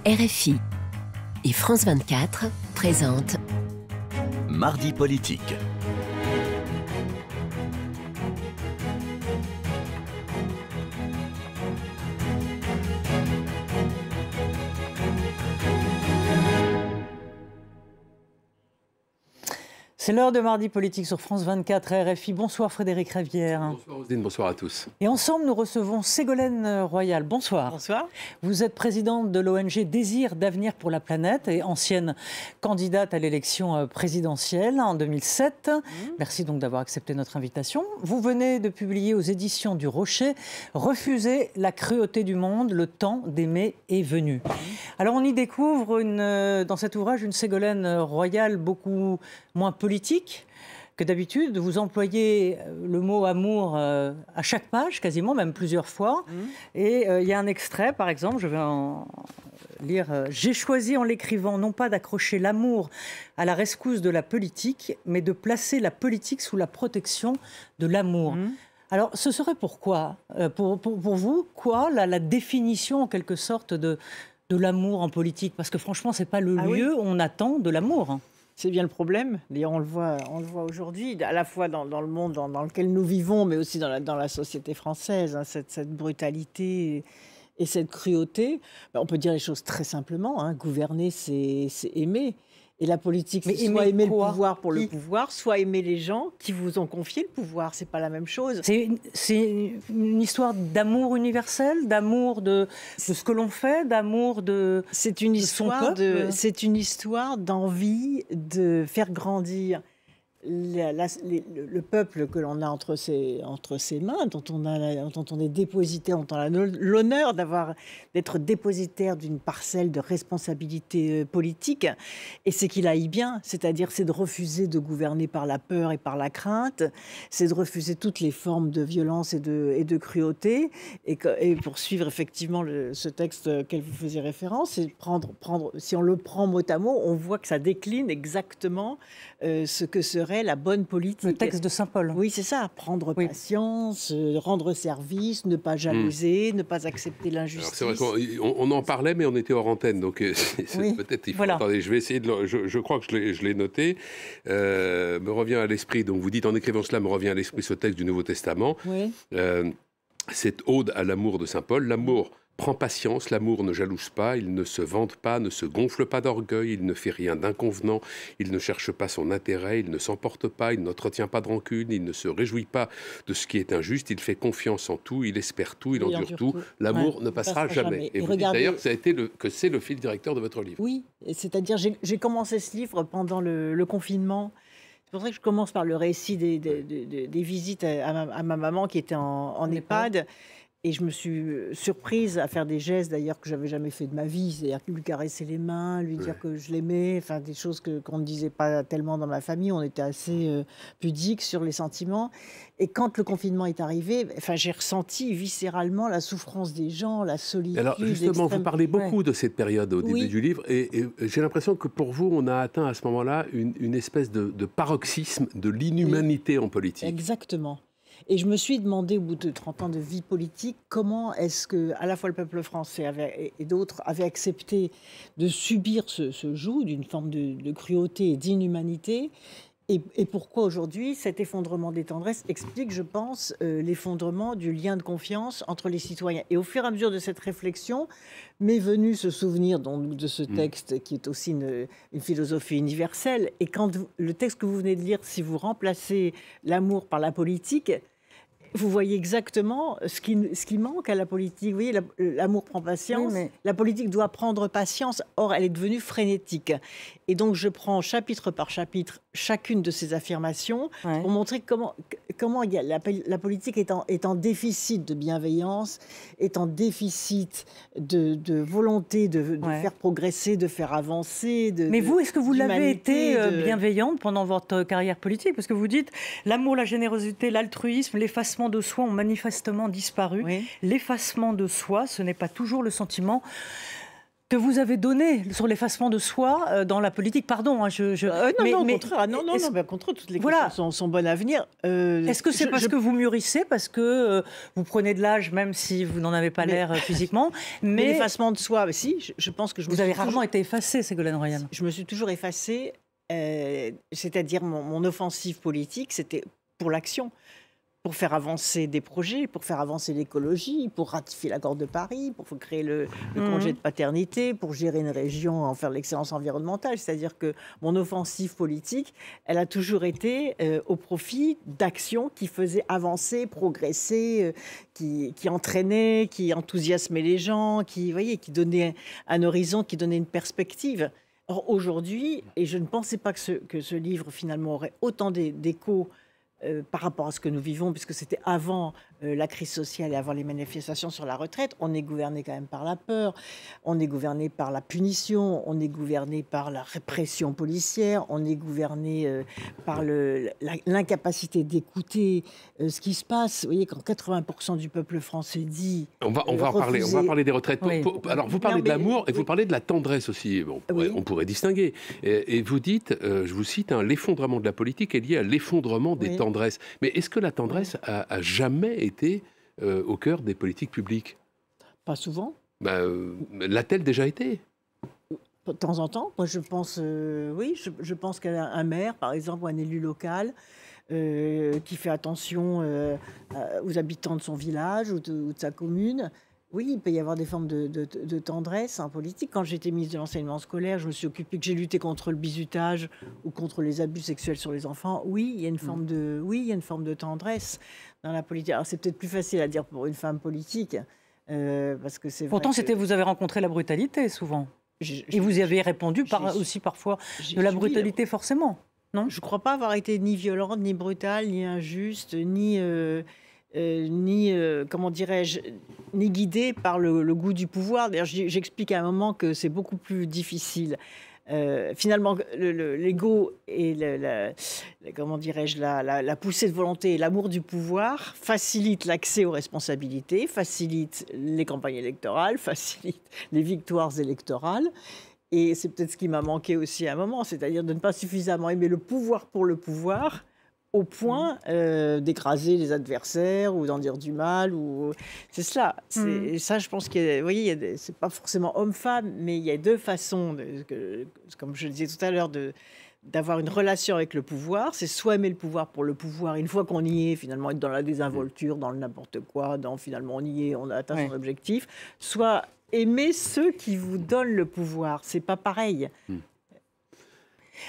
RFI et France 24 présentent Mardi politique. C'est l'heure de Mardi politique sur France 24 RFI. Bonsoir Frédéric Rivière. Bonsoir Roselyne, bonsoir à tous. Et ensemble, nous recevons Ségolène Royal. Bonsoir. Bonsoir. Vous êtes présidente de l'ONG Désir d'avenir pour la planète et ancienne candidate à l'élection présidentielle en 2007. Merci donc d'avoir accepté notre invitation. Vous venez de publier aux éditions du Rocher « Refuser la cruauté du monde, le temps d'aimer est venu ». Alors on y découvre dans cet ouvrage une Ségolène Royal beaucoup moins politique que d'habitude. Vous employez le mot amour à chaque page, quasiment, même plusieurs fois. Et il y a un extrait, par exemple, je vais en lire. « J'ai choisi en l'écrivant non pas d'accrocher l'amour à la rescousse de la politique, mais de placer la politique sous la protection de l'amour. Alors, ce serait pourquoi pour vous, quoi, la définition, en quelque sorte, de l'amour en politique? Parce que franchement, ce n'est pas le lieu où on attend de l'amour. C'est bien le problème. D'ailleurs, on le voit aujourd'hui, à la fois dans le monde dans lequel nous vivons, mais aussi dans la société française, hein, cette brutalité et cette cruauté. On peut dire les choses très simplement. Hein. Gouverner, c'est aimer. Et la politique, c'est soit aimer le pouvoir pour le pouvoir, soit aimer les gens qui vous ont confié le pouvoir. C'est pas la même chose. C'est une histoire d'amour universel, d'amour de ce que l'on fait, d'amour de C'est une histoire d'envie de faire grandir le peuple que l'on a entre ses mains, dont on est dépositaire, dont on a l'honneur d'être dépositaire d'une parcelle de responsabilité politique, et c'est qu'il aille bien, c'est-à-dire c'est de refuser de gouverner par la peur et par la crainte, c'est de refuser toutes les formes de violence et de cruauté, et pour suivre effectivement ce texte auquel vous faisiez référence, c'est si on le prend mot à mot, on voit que ça décline exactement ce que serait la bonne politique. Le texte de Saint-Paul. Oui, c'est ça. Prendre patience, rendre service, ne pas jalouser, ne pas accepter l'injustice. C'est vrai qu'on en parlait, mais on était hors antenne. Donc, peut-être il faut... Voilà. Attendez, je vais essayer de... Je crois que je l'ai noté. Me revient à l'esprit, donc vous dites en écrivant cela, me revient à l'esprit ce texte du Nouveau Testament. Oui. Cette ode à l'amour de Saint-Paul. L'amour prend patience, l'amour ne jalouse pas, il ne se vante pas, ne se gonfle pas d'orgueil, il ne fait rien d'inconvenant, il ne cherche pas son intérêt, il ne s'emporte pas, il n'entretient pas de rancune, il ne se réjouit pas de ce qui est injuste, il fait confiance en tout, il espère tout, il endure tout. L'amour ne passera jamais. Et vous dites d'ailleurs que c'est le fil directeur de votre livre. Oui, c'est-à-dire j'ai commencé ce livre pendant le confinement. C'est pour ça que je commence par le récit des visites à ma maman qui était en EHPAD. Et je me suis surprise à faire des gestes, d'ailleurs, que je n'avais jamais fait de ma vie. C'est-à-dire lui caresser les mains, lui dire que je l'aimais. Enfin, des choses qu'on ne disait pas tellement dans ma famille. On était assez pudiques sur les sentiments. Et quand le confinement est arrivé, j'ai ressenti viscéralement la souffrance des gens, la solitude. Alors, justement, vous parlez beaucoup de cette période au début du livre. Et j'ai l'impression que pour vous, on a atteint à ce moment-là une espèce de paroxysme de l'inhumanité en politique. Exactement. Et je me suis demandé, au bout de 30 ans de vie politique, comment est-ce que, à la fois le peuple français et d'autres avaient accepté de subir ce joug d'une forme de cruauté et d'inhumanité. Et pourquoi aujourd'hui cet effondrement des tendresses explique, je pense, l'effondrement du lien de confiance entre les citoyens. Et au fur et à mesure de cette réflexion, m'est venu ce souvenir de ce texte qui est aussi une philosophie universelle. Et quand le texte que vous venez de lire, si vous remplacez l'amour par la politique, vous voyez exactement ce qui manque à la politique. Vous voyez, l'amour prend patience, la politique doit prendre patience, or elle est devenue frénétique. Et donc je prends chapitre par chapitre chacune de ces affirmations pour montrer comment la politique est en déficit de bienveillance, est en déficit de volonté de faire progresser, de faire avancer. Mais vous, est-ce que vous l'avez été bienveillante pendant votre carrière politique? Parce que vous dites l'amour, la générosité, l'altruisme, l'effacement de soi ont manifestement disparu. L'effacement de soi, ce n'est pas toujours le sentiment que vous avez donné sur l'effacement de soi dans la politique. Pardon, hein, non, au contraire. Non, au contraire, toutes les questions sont bonnes à venir. Est-ce que c'est parce que vous mûrissez, parce que vous prenez de l'âge, même si vous n'en avez pas l'air physiquement, mais l'effacement de soi, si, je pense que vous avez rarement été effacée, Ségolène Royal. Je me suis toujours effacée, c'est-à-dire mon offensive politique, c'était pour l'action. Pour faire avancer des projets, pour faire avancer l'écologie, pour ratifier l'accord de Paris, pour créer le congé de paternité, pour gérer une région, en faire l'excellence environnementale. C'est-à-dire que mon offensive politique, elle a toujours été au profit d'actions qui faisaient avancer, progresser, qui entraînaient, qui enthousiasmaient les gens, qui donnaient un horizon, qui donnaient une perspective. Or, aujourd'hui, et je ne pensais pas que ce livre, finalement, aurait autant d'écho par rapport à ce que nous vivons, puisque c'était avant la crise sociale et avant les manifestations sur la retraite. On est gouverné quand même par la peur, on est gouverné par la punition, on est gouverné par la répression policière, on est gouverné par l'incapacité d'écouter ce qui se passe. Vous voyez, quand 80% du peuple français dit... On va parler des retraites. Oui. Alors, vous parlez de l'amour et vous parlez de la tendresse aussi. Bon, on pourrait distinguer. Et vous dites, je vous cite, l'effondrement de la politique est lié à l'effondrement des tendresses. Mais est-ce que la tendresse a jamais été au cœur des politiques publiques? Pas souvent. L'a-t-elle déjà été? De temps en temps. Moi, je pense, je pense qu'un maire, par exemple, ou un élu local, qui fait attention aux habitants de son village ou de sa commune, oui, il peut y avoir des formes de tendresse en politique. Quand j'étais ministre de l'enseignement scolaire, je me suis occupée, que j'ai lutté contre le bizutage ou contre les abus sexuels sur les enfants. Oui, il y a une forme de tendresse dans la politique. Alors, c'est peut-être plus facile à dire pour une femme politique, parce que c'est. Pourtant, vous avez rencontré la brutalité souvent. Et vous y avez répondu aussi parfois de la brutalité, forcément. Non, je ne crois pas avoir été ni violente, ni brutale, ni injuste, ni comment dirais-je, ni guidée par le goût du pouvoir. D'ailleurs, j'explique à un moment que c'est beaucoup plus difficile. Finalement, l'ego et comment dirais-je, la poussée de volonté et l'amour du pouvoir facilitent l'accès aux responsabilités, facilitent les campagnes électorales, facilitent les victoires électorales. Et c'est peut-être ce qui m'a manqué aussi à un moment, c'est-à-dire de ne pas suffisamment aimer le pouvoir pour le pouvoir, au point d'écraser les adversaires ou d'en dire du mal. C'est cela. Ça, je pense que, vous voyez, c'est pas forcément homme-femme, mais il y a deux façons, comme je le disais tout à l'heure, d'avoir une relation avec le pouvoir. C'est soit aimer le pouvoir pour le pouvoir, une fois qu'on y est, finalement, être dans la désinvolture, dans le n'importe quoi, finalement, on y est, on a atteint son objectif, soit aimer ceux qui vous donnent le pouvoir. C'est pas pareil.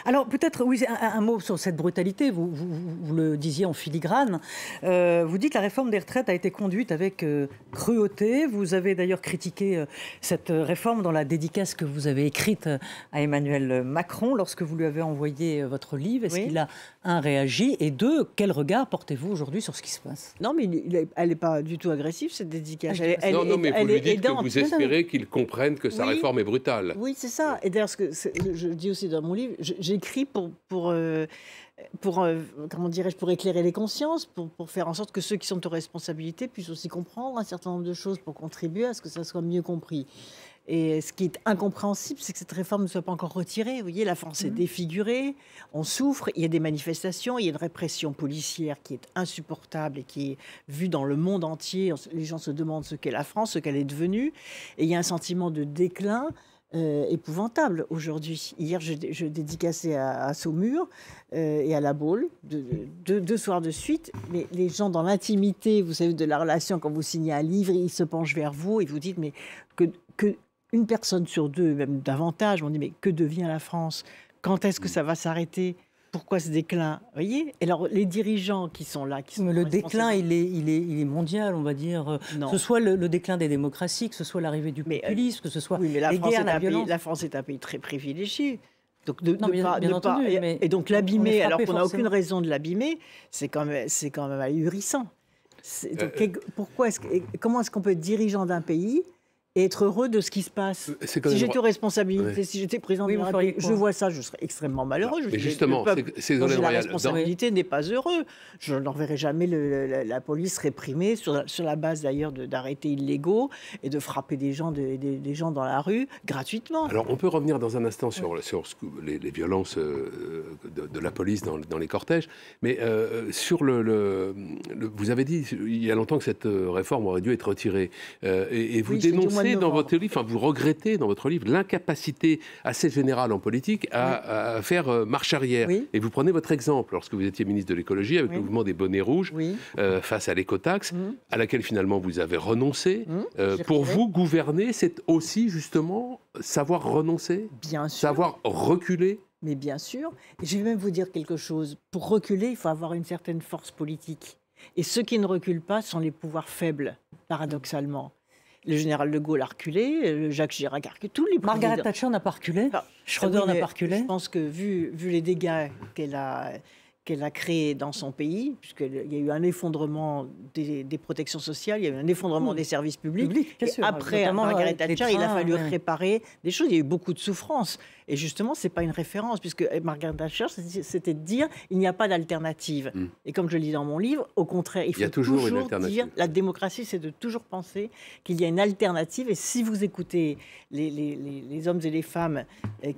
Alors peut-être, oui, un mot sur cette brutalité, vous le disiez en filigrane. Vous dites que la réforme des retraites a été conduite avec cruauté. Vous avez d'ailleurs critiqué cette réforme dans la dédicace que vous avez écrite à Emmanuel Macron lorsque vous lui avez envoyé votre livre. Est-ce qu'il a, un, réagi, et deux, quel regard portez-vous aujourd'hui sur ce qui se passe? Non, mais elle n'est pas du tout agressive, cette dédicace. Non, mais vous lui dites que vous espérez qu'il comprenne que sa réforme est brutale. Oui, c'est ça. Et d'ailleurs, je dis aussi dans mon livre, j'écris pour comment dirais-je, pour éclairer les consciences, pour faire en sorte que ceux qui sont aux responsabilités puissent aussi comprendre un certain nombre de choses pour contribuer à ce que ça soit mieux compris. Et ce qui est incompréhensible, c'est que cette réforme ne soit pas encore retirée. Vous voyez, la France est défigurée, on souffre, il y a des manifestations, il y a une répression policière qui est insupportable et qui est vue dans le monde entier. Les gens se demandent ce qu'est la France, ce qu'elle est devenue. Et il y a un sentiment de déclin épouvantable aujourd'hui. Hier, je dédicaçais à Saumur et à La Baule, deux soirs de suite. Mais les gens dans l'intimité, vous savez, de la relation, quand vous signez un livre, ils se penchent vers vous et vous dites, mais que une personne sur deux, même davantage, on dit, mais que devient la France? Quand est-ce que ça va s'arrêter? Pourquoi ce déclin? Vous voyez? Et alors, les dirigeants qui sont là... Mais le déclin, il est mondial, on va dire. Que ce soit le déclin des démocraties, que ce soit l'arrivée du populisme, que ce soit les guerres, la violence. La France est un pays très privilégié. Donc et donc l'abîmer, alors qu'on n'a aucune raison de l'abîmer, c'est quand même ahurissant. Comment est-ce qu'on peut être dirigeant d'un pays et être heureux de ce qui se passe. Si j'étais aux responsabilités, si j'étais président de la République, je vois ça, je serais extrêmement malheureux. Mais justement, Ségolène Royal, la responsabilité n'est pas heureux. Je n'enverrai jamais la police réprimer sur la base d'ailleurs d'arrêtés illégaux et de frapper des gens dans la rue gratuitement. Alors on peut revenir dans un instant sur les violences de la police dans les cortèges, mais sur vous avez dit il y a longtemps que cette réforme aurait dû être retirée, et vous dénoncez dans votre livre, vous regrettez dans votre livre l'incapacité assez générale en politique à faire marche arrière. Oui. Et vous prenez votre exemple lorsque vous étiez ministre de l'écologie avec le mouvement des bonnets rouges face à l'écotaxe, à laquelle finalement vous avez renoncé. Pour vous, gouverner, c'est aussi justement savoir renoncer, bien sûr, savoir reculer. Mais bien sûr. Et je vais même vous dire quelque chose. Pour reculer, il faut avoir une certaine force politique. Et ceux qui ne reculent pas sont les pouvoirs faibles, paradoxalement. Le général de Gaulle a reculé, Jacques Chirac a reculé, tous les présidents. Margaret Thatcher n'a pas reculé, Schröder n'a pas reculé. Je pense que vu les dégâts qu'elle a créés dans son pays, puisqu'il y a eu un effondrement des protections sociales, il y a eu un effondrement des services publics. Et après Margaret Thatcher, il a fallu réparer des choses. Il y a eu beaucoup de souffrances. Et justement, ce n'est pas une référence, puisque Margaret Thatcher, c'était de dire il n'y a pas d'alternative. Et comme je le dis dans mon livre, au contraire, il faut toujours dire la démocratie, c'est de toujours penser qu'il y a une alternative. Et si vous écoutez les hommes et les femmes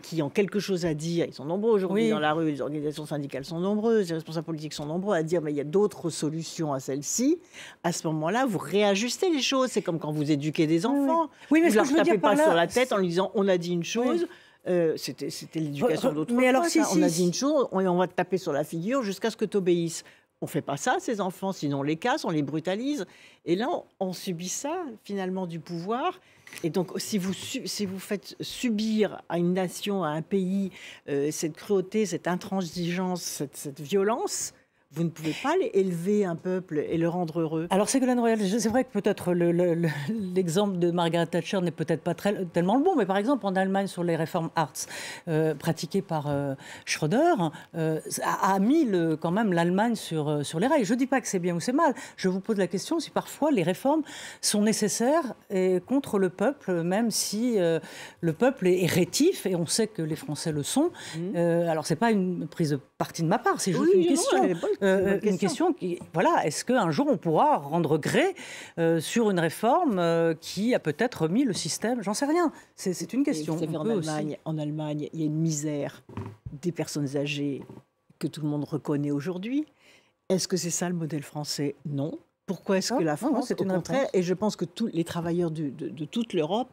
qui ont quelque chose à dire, ils sont nombreux aujourd'hui dans la rue, les organisations syndicales sont nombreuses, les responsables politiques sont nombreux à dire mais il y a d'autres solutions à celle-ci. À ce moment-là, vous réajustez les choses. C'est comme quand vous éduquez des enfants. Oui, mais vous ne leur tapez pas sur la tête en lui disant on a dit une chose. C'était l'éducation d'autrefois. Mais alors, on a dit une chose, on va te taper sur la figure jusqu'à ce que tu obéisses. On ne fait pas ça, ces enfants, sinon on les casse, on les brutalise. Et là, on subit ça, finalement, du pouvoir. Et donc, si vous faites subir à une nation, à un pays, cette cruauté, cette intransigeance, cette violence, vous ne pouvez pas élever un peuple et le rendre heureux. Alors, Ségolène Royal, c'est vrai que peut-être l'exemple de Margaret Thatcher n'est peut-être pas tellement le bon, mais par exemple, en Allemagne, sur les réformes Hartz pratiquées par Schröder, a mis quand même l'Allemagne sur les rails. Je ne dis pas que c'est bien ou c'est mal. Je vous pose la question si parfois les réformes sont nécessaires et contre le peuple, même si le peuple est rétif, et on sait que les Français le sont. Alors, ce n'est pas une prise de parti de ma part, c'est juste une question. Une question qui, voilà, est-ce qu'un jour on pourra rendre gré sur une réforme qui a peut-être remis le système? J'en sais rien. C'est une question. Vous savez, en Allemagne, il y a une misère des personnes âgées que tout le monde reconnaît aujourd'hui. Est-ce que c'est ça le modèle français? Non. Pourquoi est-ce que la France, au contraire, et je pense que tous les travailleurs de toute l'Europe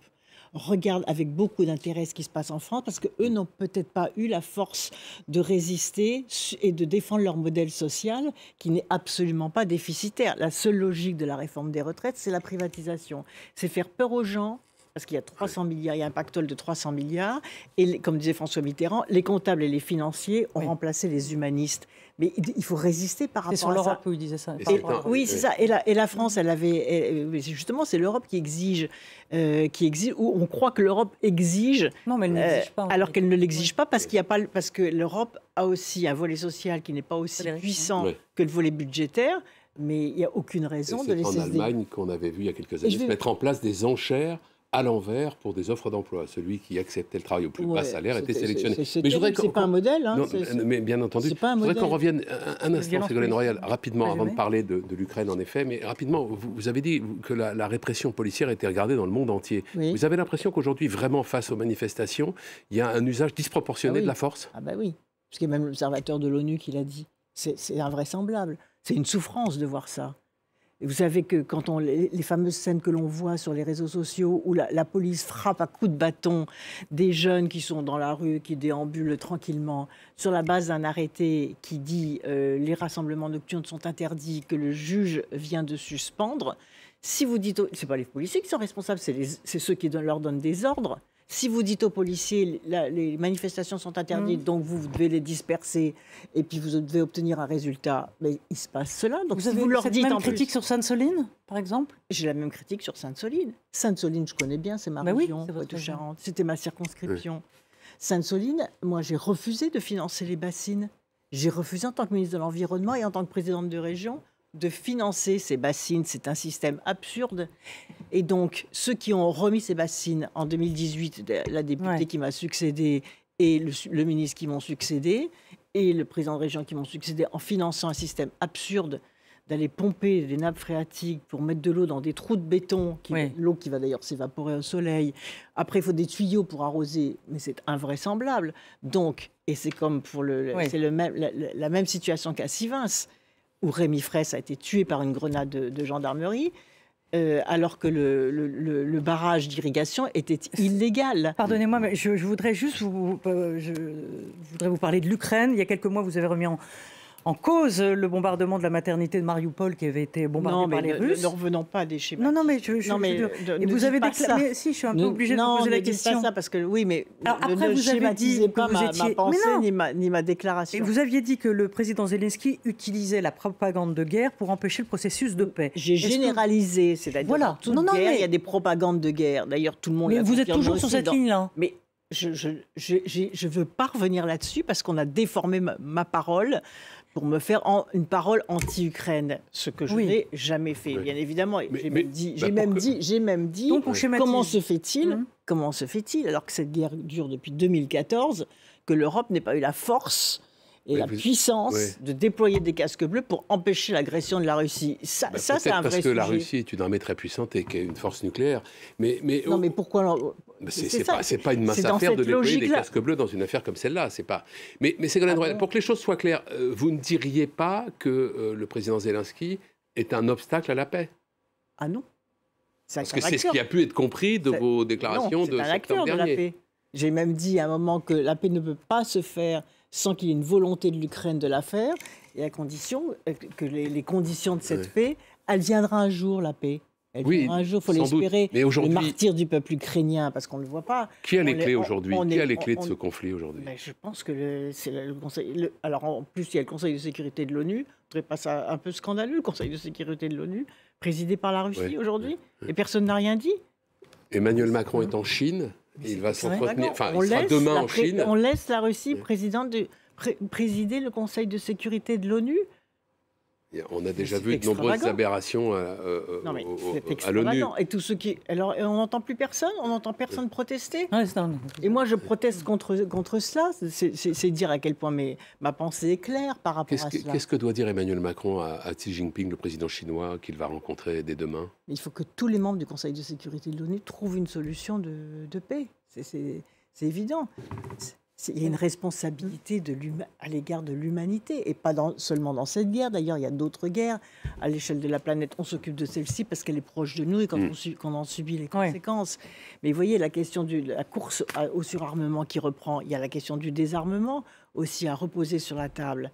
regardent avec beaucoup d'intérêt ce qui se passe en France, parce qu'eux n'ont peut-être pas eu la force de résister et de défendre leur modèle social, qui n'est absolument pas déficitaire. La seule logique de la réforme des retraites, c'est la privatisation. C'est faire peur aux gens, parce qu'il y a 300 milliards, il y a un pactole de 300 milliards, et comme disait François Mitterrand, les comptables et les financiers ont remplacé les humanistes. Mais il faut résister par rapport à ça. C'est sur l'Europe où il disait ça. Oui, c'est ça. Et la France, elle avait... justement, c'est l'Europe qui exige, où on croit que l'Europe exige... Non, mais elle n'exige pas. Alors qu'elle ne l'exige pas, parce que l'Europe a aussi un volet social qui n'est pas aussi puissant que le volet budgétaire. Mais il n'y a aucune raison de laisser... C'est en Allemagne qu'on avait vu il y a quelques années se mettre en place des enchères à l'envers pour des offres d'emploi. Celui qui acceptait le travail au plus bas salaire était sélectionné. Mais je voudrais c'est pas un modèle. Hein, mais bien entendu. Je voudrais qu'on revienne un instant, Ségolène Royal, rapidement, avant de parler de l'Ukraine, en effet. Mais rapidement, vous avez dit que la répression policière était regardée dans le monde entier. Oui. Vous avez l'impression qu'aujourd'hui, vraiment, face aux manifestations, il y a un usage disproportionné de la force? Ah bah oui. Parce qu'il y a même l'observateur de l'ONU qui l'a dit. C'est invraisemblable. C'est une souffrance de voir ça. Et vous savez que quand les fameuses scènes que l'on voit sur les réseaux sociaux où la police frappe à coups de bâton des jeunes qui sont dans la rue, qui déambulent tranquillement, sur la base d'un arrêté qui dit les rassemblements nocturnes sont interdits, que le juge vient de suspendre, si vous dites... C'est pas les policiers qui sont responsables, c'est ceux qui leur donnent des ordres. Si vous dites aux policiers, les manifestations sont interdites, donc vous devez les disperser, et puis vous devez obtenir un résultat, mais il se passe cela. Donc vous avez leur dites même critique sur Sainte-Soline, par exemple? J'ai la même critique sur Sainte-Soline. Sainte-Soline, je connais bien, c'est ma région, Poitou-Charentes. C'était ma circonscription. Sainte-Soline, moi, j'ai refusé de financer les bassines. J'ai refusé en tant que ministre de l'Environnement et en tant que présidente de région de financer ces bassines. C'est un système absurde. Et donc, ceux qui ont remis ces bassines en 2018, la députée qui m'a succédé et le ministre qui m'ont succédé, et le président de région qui m'ont succédé, en finançant un système absurde d'aller pomper des nappes phréatiques pour mettre de l'eau dans des trous de béton, l'eau qui va d'ailleurs s'évaporer au soleil. Après, il faut des tuyaux pour arroser, mais c'est invraisemblable. Donc, et c'est comme pour c'est la même situation qu'à Sivins, où Rémi Fraisse a été tué par une grenade de gendarmerie, alors que le barrage d'irrigation était illégal. Pardonnez-moi, mais je voudrais juste vous parler de l'Ukraine. Il y a quelques mois, vous avez remis en cause le bombardement de la maternité de Mariupol qui avait été bombardée par les Russes. Ne revenons pas à des schémas. Non, mais et vous avez déclaré... Si, je suis un peu obligée de vous poser la question. Non, ne dites pas ça, parce que oui, mais après, ne schématisez pas ma pensée ni ma déclaration. Et vous aviez dit que le président Zelensky utilisait la propagande de guerre pour empêcher le processus de paix. J'ai généralisé, c'est-à-dire dans toute guerre, il y a des propagandes de guerre. D'ailleurs, tout le monde... Mais vous êtes toujours sur cette ligne-là. Mais je veux pas revenir là-dessus, parce qu'on a déformé ma parole pour me faire une parole anti-Ukraine, ce que je n'ai jamais fait, bien évidemment. J'ai même dit, comment se fait-il, alors que cette guerre dure depuis 2014, que l'Europe n'ait pas eu la force et la puissance de déployer des casques bleus pour empêcher l'agression de la Russie. Ça c'est un vrai sujet. Parce que la Russie est une armée très puissante et qui a une force nucléaire. Mais pourquoi c'est pas une mince affaire de déployer des casques bleus dans une affaire comme celle-là. C'est pas. Mais Ségolène Royal, pour que les choses soient claires, vous ne diriez pas que le président Zelensky est un obstacle à la paix? Ah non. Parce que c'est ce qui a pu être compris de vos déclarations de septembre dernier. La paix. J'ai même dit à un moment que la paix ne peut pas se faire sans qu'il y ait une volonté de l'Ukraine de la faire, et à condition que les conditions de cette paix, elle viendra un jour, la paix. Elle viendra un jour, il faut l'espérer. Mais aujourd'hui, le martyr du peuple ukrainien, parce qu'on ne le voit pas. Qui a les clés aujourd'hui? Qui a les clés de ce conflit aujourd'hui? Je pense que c'est le Conseil... alors en plus, il y a le Conseil de sécurité de l'ONU. Je ne trouverais pas ça un peu scandaleux, le Conseil de sécurité de l'ONU, présidé par la Russie aujourd'hui, et personne n'a rien dit. Emmanuel Macron est en Chine. Il va s'entretenir. Enfin, il sera demain en Chine. On laisse la Russie présider le Conseil de sécurité de l'ONU. On a déjà vu de nombreuses aberrations à l'ONU. Et tous ceux qui... Alors, on n'entend plus personne. On n'entend personne protester. Et moi, je proteste contre cela. C'est dire à quel point ma pensée est claire par rapport à cela. Qu'est-ce que doit dire Emmanuel Macron à Xi Jinping, le président chinois, qu'il va rencontrer dès demain? Il faut que tous les membres du Conseil de sécurité de l'ONU trouvent une solution de paix. C'est évident. Il y a une responsabilité à l'égard de l'humanité, et pas seulement dans cette guerre. D'ailleurs, il y a d'autres guerres à l'échelle de la planète. On s'occupe de celle-ci parce qu'elle est proche de nous et qu'on en subit les conséquences. Mais vous voyez, la question de la course au surarmement qui reprend, il y a la question du désarmement aussi à reposer sur la table.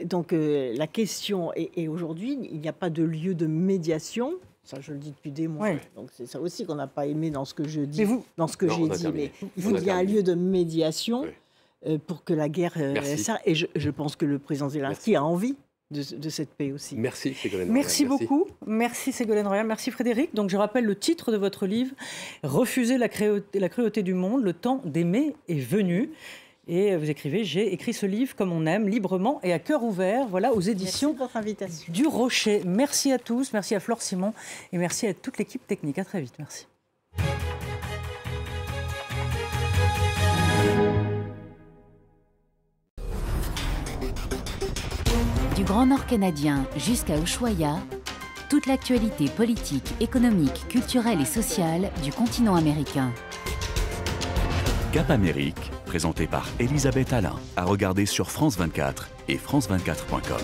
Donc la question, et aujourd'hui, il n'y a pas de lieu de médiation. Ça, je le dis depuis des mois. Donc c'est ça aussi qu'on n'a pas aimé dans ce que je dis, dans ce que j'ai dit. Mais il y a un lieu de médiation pour que la guerre s'arrête. Et je pense que le président Zelensky a envie de cette paix aussi. Merci Ségolène Royal. Merci beaucoup. Merci Ségolène Royal. Merci Frédéric. Donc je rappelle le titre de votre livre, Refuser la cruauté du monde, le temps d'aimer est venu. Et vous écrivez, j'ai écrit ce livre comme on aime, librement et à cœur ouvert, voilà, aux éditions du Rocher. Merci à tous, merci à Flore Simon et merci à toute l'équipe technique. À très vite, merci. Du Grand Nord canadien jusqu'à Ushuaïa, toute l'actualité politique, économique, culturelle et sociale du continent américain. Cap Amérique, présenté par Elisabeth Alain, à regarder sur France 24 et france24.com.